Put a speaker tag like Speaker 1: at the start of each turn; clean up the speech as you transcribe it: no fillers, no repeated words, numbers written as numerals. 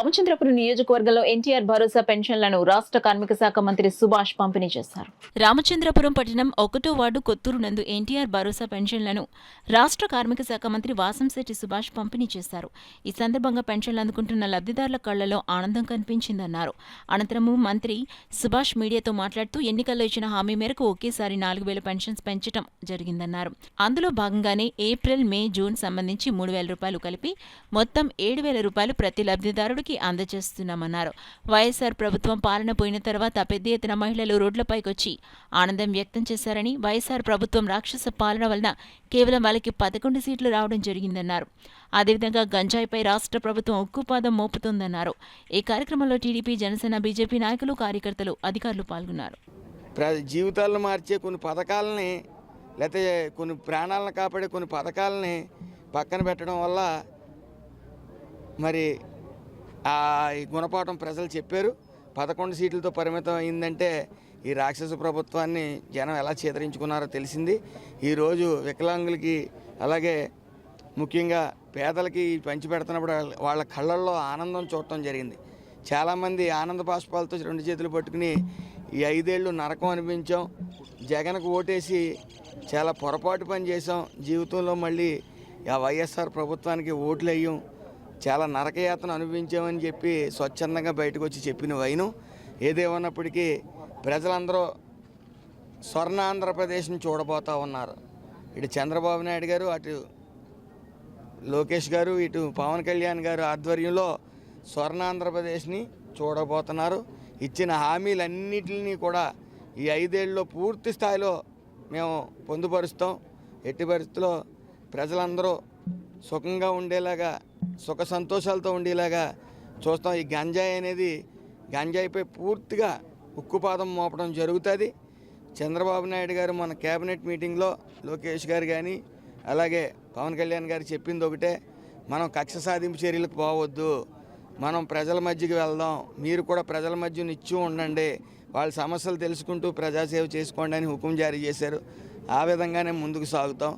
Speaker 1: రామచంద్రపురం నియోజకవర్గంలో ఎన్టీఆర్ భరోసా పెన్షన్లను రాష్ట్ర కార్మిక శాఖ మంత్రి సుభాష్ పంపిణీ చేశారు. రామచంద్రపురం పట్టణం 1వ వార్డు కొత్తూరు నందు ఎన్టీఆర్ భరోసా పెన్షన్లను రాష్ట్ర కార్మిక శాఖ మంత్రి వాసంశెట్టి సుభాష్ పంపిణీ చేశారు. ఈ సందర్భంగా పెన్షన్లు అందుకుంటున్న లబ్ధిదారుల కళ్లలో ఆనందం కనిపించిందన్నారు. అనంతరం మంత్రి సుభాష్ మీడియాతో మాట్లాడుతూ ఎన్నికల్లో ఇచ్చిన హామీ మేరకు ఒకేసారి 4,000 పెన్షన్స్ పెంచడం జరిగిందన్నారు. అందులో భాగంగానే ఏప్రిల్, మే, జూన్ సంబంధించి 3,000 రూపాయలు కలిపి మొత్తం 7,000 రూపాయలు ప్రతి లబ్ధిదారుడికి అందజేస్తున్నామన్నారు. వైఎస్ఆర్ ప్రభుత్వం పాలన పోయిన తర్వాత పెద్ద ఎత్తున మహిళలు రోడ్లపైకొచ్చి ఆనందం వ్యక్తం చేశారని, వైఎస్ఆర్ ప్రభుత్వం రాక్షస పాలన వలన కేవలం వాళ్ళకి 11 సీట్లు రావడం జరిగిందన్నారు. అదేవిధంగా గంజాయిపై రాష్ట్ర ప్రభుత్వం ఉక్కుపాదం మోపుతోందన్నారు. ఈ కార్యక్రమంలో టీడీపీ, జనసేన, బీజేపీ నాయకులు, కార్యకర్తలు, అధికారులు పాల్గొన్నారు.
Speaker 2: జీవితాలను మార్చే కొన్ని పథకాలని, లేకపోతే కొన్ని ప్రాణాలను కాపాడే కొన్ని పథకాలని పక్కన పెట్టడం వల్ల మరి ఈ గుణపాఠం ప్రజలు చెప్పారు. 11 సీట్లతో పరిమితం అయిందంటే ఈ రాక్షస ప్రభుత్వాన్ని జనం ఎలా చేదరించుకున్నారో తెలిసింది. ఈరోజు వికలాంగులకి, అలాగే ముఖ్యంగా పేదలకి పంచిపెడుతున్నప్పుడు వాళ్ళ కళ్ళల్లో ఆనందం చూడటం జరిగింది. చాలామంది ఆనంద బాష్పాలతో 2 చేతులు పట్టుకుని ఈ 5 ఏళ్ళు నరకం అనిపించాం, జగన్కు ఓటేసి చాలా పొరపాటు పని చేసాం, జీవితంలో మళ్ళీ ఆ వైఎస్ఆర్ ప్రభుత్వానికి ఓట్లు వేయం, చాలా నరకయాతన అనుభవించామని చెప్పి స్వచ్ఛందంగా బయటకు వచ్చి చెప్పిన వైను. ఏదేమన్నప్పటికీ ప్రజలందరూ స్వర్ణ ఆంధ్రప్రదేశ్ని చూడబోతూ ఉన్నారు. ఇటు చంద్రబాబు నాయుడు గారు, అటు లోకేష్ గారు, ఇటు పవన్ కళ్యాణ్ గారు ఆధ్వర్యంలో స్వర్ణ ఆంధ్రప్రదేశ్ని చూడబోతున్నారు. ఇచ్చిన హామీలన్నిటిని కూడా ఈ 5 ఏళ్ళలో పూర్తి స్థాయిలో మేము పొందుపరుస్తాం. ఎట్టి పరిస్థితుల్లో ప్రజలందరూ సుఖంగా ఉండేలాగా, సుఖ సంతోషాలతో ఉండేలాగా చూస్తాం. ఈ గంజాయిపై పూర్తిగా ఉక్కుపాదం మోపడం జరుగుతుంది. చంద్రబాబు నాయుడు గారు మన కేబినెట్ మీటింగ్లో లోకేష్ గారు కానీ, అలాగే పవన్ కళ్యాణ్ గారు చెప్పింది ఒకటే, మనం కక్ష సాధింపు చర్యలకు పోవద్దు, మనం ప్రజల మధ్యకి వెళ్దాం, మీరు కూడా ప్రజల మధ్య నిత్యం ఉండండి, వాళ్ళ సమస్యలు తెలుసుకుంటూ ప్రజాసేవ చేసుకోండి అని హుకుం జారీ చేశారు. ఆ విధంగానే ముందుకు సాగుతాం.